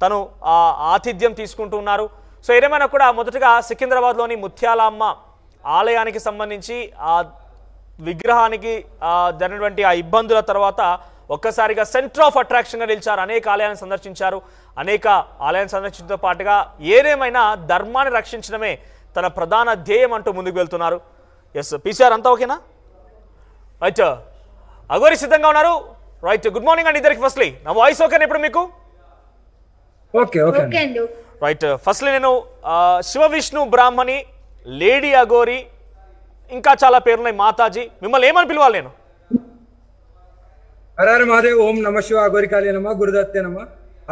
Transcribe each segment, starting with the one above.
తను ఆతిథ్యం తీసుకుంటూ ఉన్నారు. సో ఏదేమైనా కూడా మొదటగా సికింద్రాబాద్లోని ముత్యాలమ్మ ఆలయానికి సంబంధించి ఆ విగ్రహానికి జరిగినటువంటి ఆ ఇబ్బందుల తర్వాత ఒక్కసారిగా సెంటర్ ఆఫ్ అట్రాక్షన్గా నిలిచారు. అనేక ఆలయాన్ని సందర్శించారు. అనేక ఆలయాన్ని సందర్శించడంతో పాటుగా ఏదేమైనా ధర్మాన్ని రక్షించడమే తన ప్రధాన ధ్యేయం అంటూ ముందుకు వెళ్తున్నారు. ఎస్ పీసీఆర్ అంతా ఓకేనా? రైట్, అఘోరి సిద్ధంగా ఉన్నారు. రైట్, గుడ్ మార్నింగ్ అండి ఇద్దరికి. ఫస్ట్లీ నా వాయిస్ ఓకేనా ఇప్పుడు మీకు? రైట్, ఫస్ట్లీ నేను శివ విష్ణు బ్రాహ్మణి, లేడీ అఘోరి, ఇంకా చాలా పేర్లున్నాయి, మాతాజీ. మిమ్మల్ని ఏమని పిలవాలి నేను? హర మహాదేవ్, ఓం నమ శివ, అఘోరి కాళీ నమ, గురుదత్తే నమ.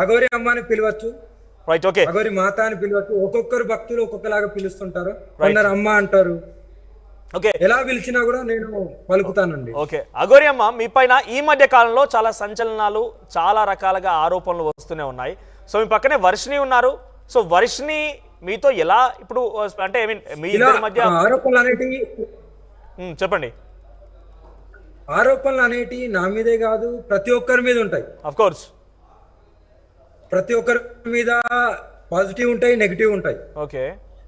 అఘోరి అమ్మ అని పిలవచ్చు, రైట్, ఓకే. అఘోరి మాత అని పిలవచ్చు. ఒక్కొక్కరు భక్తులు ఒక్కొక్కలాగా పిలుస్తుంటారు. కొందరు అమ్మ అంటారు. ఓకే, ఎలా పిలిచినా కూడా నేను పలుకుతానండి. ఓకే, అఘోరి అమ్మ మీ పైన ఈ మధ్య కాలంలో చాలా సంచలనాలు, చాలా రకాలుగా ఆరోపణలు వస్తూనే ఉన్నాయి. సో మీ పక్కనే వర్షిణి ఉన్నారు. సో వర్షిణి మీతో ఎలా ఇప్పుడు అంటే ఐ మీన్ మీ ఇద్దరి మధ్య ఆరోపణలు అనేటివి చెప్పండి. ఆరోపణలు అనేటివి నా మీదే కాదు, ప్రతి ఒక్కరి మీద ఉంటాయి. ఆఫ్ కోర్స్ ప్రతి ఒక్కరి మీద పాజిటివ్ ఉంటాయి, నెగిటివ్ ఉంటాయి. ఓకే,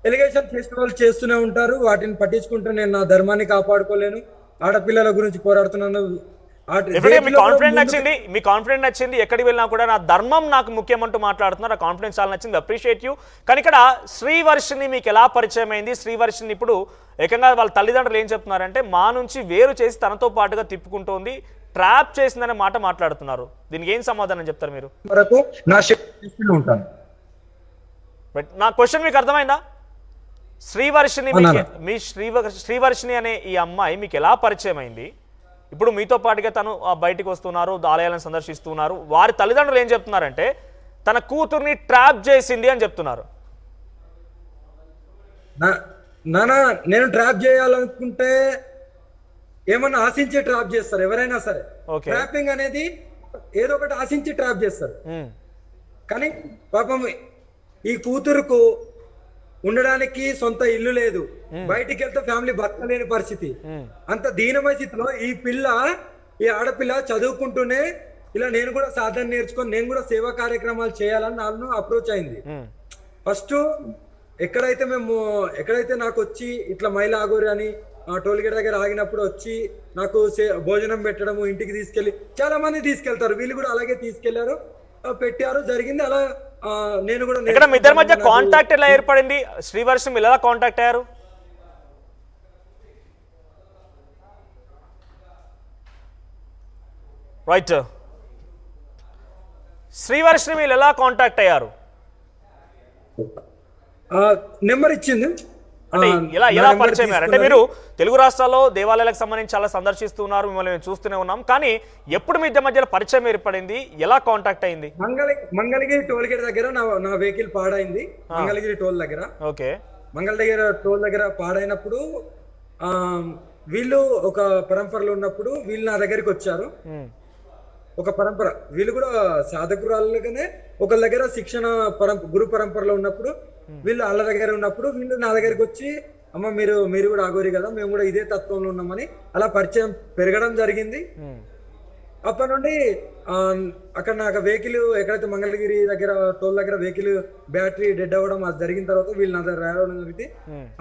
ఎలిగేషన్ చేసిన వాళ్ళు చేస్తూనే ఉంటారు. వాటిని పట్టించుకుంటూ నేను నా ధర్మాన్ని కాపాడుకోలేను, ఆడపిల్లల గురించి పోరాడుతున్నాను. మీ కాన్ఫిడెంట్ నచ్చింది. ఎక్కడికి వెళ్ళినా కూడా నా ధర్మం నాకు ముఖ్యమంటూ మాట్లాడుతున్నారు. ఆ కాన్ఫిడెన్స్ చాలా నచ్చింది, అప్రిషియేట్ యూ. కానీ ఇక్కడ శ్రీవర్షిని మీకు ఎలా పరిచయం అయింది? శ్రీవర్షిని ఇప్పుడు ఏకంగా వాళ్ళ తల్లిదండ్రులు ఏం చెప్తున్నారంటే మా నుంచి వేరు చేసి తనతో పాటుగా తిప్పుకుంటోంది, ట్రాప్ చేసిందనే మాట మాట్లాడుతున్నారు. దీనికి ఏం సమాధానం చెప్తారు మీరు? ఉంటాను. నా క్వశ్చన్ మీకు అర్థమైందా? శ్రీవర్షిని మీ శ్రీవర్షిని అనే ఈ అమ్మాయి మీకు ఎలా పరిచయం అయింది? ఇప్పుడు మీతో పాటుగా తను బయటికి వస్తున్నారు, ఆలయాలను సందర్శిస్తున్నారు. వారి తల్లిదండ్రులు ఏం చెప్తున్నారంటే తన కూతుర్ని ట్రాప్ చేసింది అని చెప్తున్నారు. నానా, నేను ట్రాప్ చేయాలనుకుంటే ఏమన్నా ఆశించి ట్రాప్ చేస్తారు ఎవరైనా సరే. ట్రాపింగ్ అనేది ఏదో ఒకటి ఆశించి ట్రాప్ చేస్తారు. కానీ పాపం ఈ కూతురుకు ఉండడానికి సొంత ఇల్లు లేదు, బయటికి వెళ్తే ఫ్యామిలీ బతకలేని పరిస్థితి. అంత దీనమైన స్థితిలో ఈ ఆడపిల్ల చదువుకుంటూనే ఇలా నేను కూడా సాధన నేర్చుకొని నేను కూడా సేవా కార్యక్రమాలు చేయాలని నన్ను అప్రోచ్ అయింది. ఫస్ట్ ఎక్కడైతే నాకు వచ్చి ఇట్లా మహిళా అఘోరి అని టోల్గేట్ దగ్గర ఆగినప్పుడు వచ్చి నాకు భోజనం పెట్టడము, ఇంటికి తీసుకెళ్లి చాలా మంది తీసుకెళ్తారు, వీళ్ళు కూడా అలాగే తీసుకెళ్లారు, పెట్టారు, జరిగింది. అలా నేను కూడా ఇక్కడ మీ ఇద్దరి మధ్య కాంటాక్ట్ ఎలా ఏర్పడింది? శ్రీవర్షిని ఎలా కాంటాక్ట్ అయ్యారు? రైట్, శ్రీవర్షిని మీరు ఎలా కాంటాక్ట్ అయ్యారు? నెంబర్ ఇచ్చింది. అంటే ఎలా పరిచయం అయ్యారు? అంటే మీరు తెలుగు రాష్ట్రాల్లో దేవాలయాలకు సంబంధించి చాలా సందర్శిస్తున్నారు, మిమ్మల్ని మేము చూస్తూనే ఉన్నాం. కానీ ఎప్పుడు మీ ఇద్దరి మధ్యలో పరిచయం ఏర్పడింది? ఎలా కాంటాక్ట్ అయింది? మంగళగిరి టోల్ గేట్ దగ్గర నా వెహికల్ పాడైంది. మంగళగిరి టోల్ దగ్గర, ఓకే, మంగళగిరి టోల్ దగ్గర పాడైనప్పుడు వీళ్ళు ఒక పరంపరలో ఉన్నప్పుడు వీళ్ళు నా దగ్గరికి వచ్చారు. ఒక పరంపర, వీళ్ళు కూడా సాధకురాలుగానే ఒకళ్ళ దగ్గర శిక్షణ గురు పరంపరలో ఉన్నప్పుడు వీళ్ళు వాళ్ళ దగ్గర ఉన్నప్పుడు వీళ్ళు నా దగ్గరికి వచ్చి అమ్మ మీరు కూడా అఘోరి కదా, మేము కూడా ఇదే తత్వంలో ఉన్నామని అలా పరిచయం పెరగడం జరిగింది. అప్పటి నుండి అక్కడ నాకు వెహికల్ ఎక్కడైతే మంగళగిరి దగ్గర టోల్ దగ్గర వెహికల్ బ్యాటరీ డెడ్ అవ్వడం అది జరిగిన తర్వాత వీళ్ళు నా దగ్గర రావడం జరిగింది.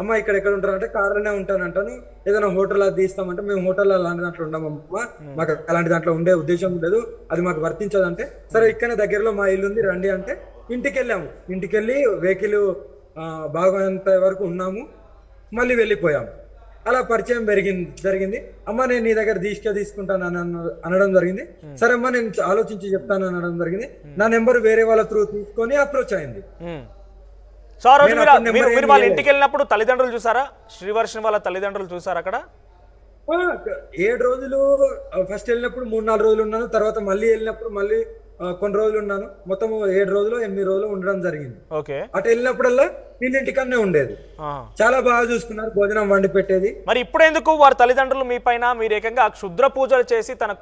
అమ్మ ఎక్కడ ఉంటారంటే కార్లోనే ఉంటానంటాను, ఏదైనా హోటల్ అది తీస్తామంటే మేము హోటల్ అలాంటి దాంట్లో ఉండమమ్మా, మాకు అలాంటి దాంట్లో ఉండే ఉద్దేశం లేదు, అది మాకు వర్తించదంటే సరే ఇక్కడనే దగ్గరలో మా ఇల్లు ఉంది రండి అంటే ఇంటికి వెళ్ళాము. ఇంటికి వెళ్ళి వెహికల్ బాగోంత వరకు ఉన్నాము, మళ్ళీ వెళ్ళిపోయాము. అలా పరిచయం జరిగింది. అమ్మ నేను నీ దగ్గర తీసుకుంటాను అనడం జరిగింది. సరే అమ్మ నేను ఆలోచించి చెప్తాను అనడం జరిగింది. నా నెంబర్ వేరే వాళ్ళ త్రూ తీసుకొని అప్రోచ్ అయింది. మీరు వాళ్ళ ఇంటికి వెళ్ళినప్పుడు తల్లిదండ్రులు చూసారా? శ్రీవర్షిని వాళ్ళ తల్లిదండ్రులు చూసారా అక్కడ? 7 రోజులు ఫస్ట్ వెళ్ళినప్పుడు 3-4 రోజులు ఉన్నాను. తర్వాత మళ్ళీ వెళ్ళినప్పుడు మళ్ళీ కొన్ని రోజులు ఉన్నాను. మొత్తం 7 రోజులు 8 రోజులు ఉండడం జరిగింది. అటు వెళ్ళినప్పుడల్లా వీళ్ళింటికన్నే ఉండేది. చాలా బాగా చూసుకున్నారు, భోజనం వండి పెట్టేది. మరి ఇప్పుడు ఎందుకు వారి తల్లిదండ్రులు మీ పైన మీరు ఏకంగా క్షుద్ర పూజలు చేసి తన